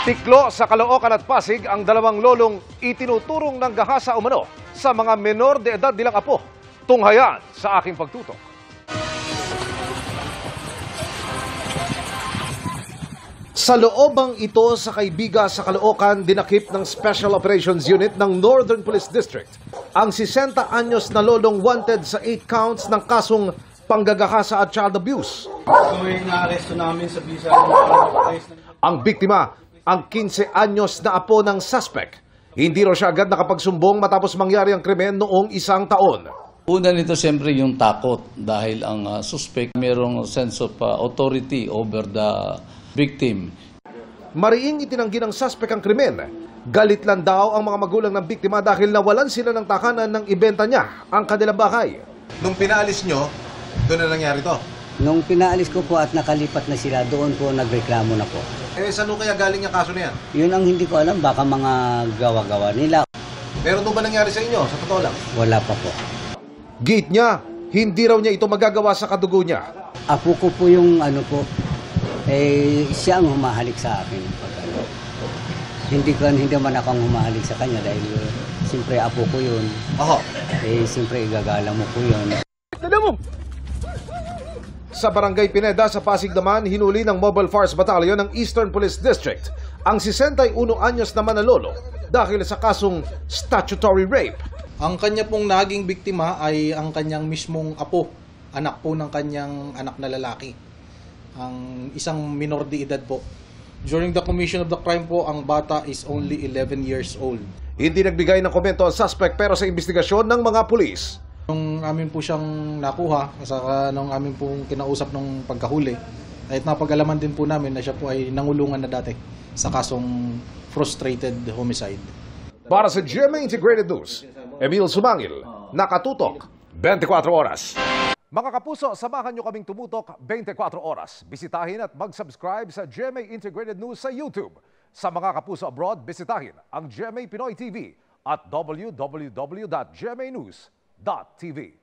Tiklo sa Caloocan at Pasig ang dalawang lolong itinuturong ng gahasa umano sa mga menor de edad nilang apo. Tunghayan sa aking pagtutok. Sa loobang ito sa Kaybiga sa Caloocan, dinakip ng Special Operations Unit ng Northern Police District ang 60 anyos na lolong wanted sa 8 counts ng kasong panggagahasa at child abuse. Tuwing na-aresto namin sa bisa Ang biktima, ang 15 anyos na apo ng suspect. Hindi raw siya agad nakapagsumbong matapos mangyari ang krimen noong 1 taon. Una nito siyempre yung takot dahil ang suspect mayroong sense of authority over the victim. Mariing itinanggi ng suspect ang krimen. Galit lang daw ang mga magulang ng biktima dahil nawalan sila ng takanan ng ibenta niya ang kanilang bahay. Nung pinaalis nyo, doon na nangyari to? Nung pinaalis ko po at nakalipat na sila, doon po nagreklamo na po. Eh, saan kaya galing yung kaso na yan? Yun ang hindi ko alam, baka mga gawa-gawa nila. Meron ba nangyari sa inyo? Sa totoo lang? Wala pa po. Gate niya, hindi raw niya ito magagawa sa kadugo niya. Apo ko po yung siya ang humahalik sa akin. Hindi man akong humahalik sa kanya dahil siyempre apo ko yun. Oho. Siyempre igagalang mo po yun. Sa Barangay Pineda sa Pasig naman, hinuli ng Mobile Force Battalion ng Eastern Police District ang 61 anyos na manlololo dahil sa kasong statutory rape. Ang kanya pong naging biktima ay ang kanyang mismong apo, anak po ng kanyang anak na lalaki. Ang isang minor de edad po. During the commission of the crime po, ang bata is only 11 years old. Hindi nagbigay ng komento ang suspect pero sa investigasyon ng mga pulis. Nung amin po siyang nakuha, saka nung amin pong kinausap nung pagkahuli, kahit napag-alaman din po namin na siya po ay nangulungan na dati sa kasong frustrated homicide. Para sa GMA Integrated News, Emil Sumangil, nakatutok 24 oras. Mga kapuso, samahan nyo kaming tumutok 24 oras. Bisitahin at mag-subscribe sa GMA Integrated News sa YouTube. Sa mga kapuso abroad, bisitahin ang GMA Pinoy TV at www.gmanews.tv.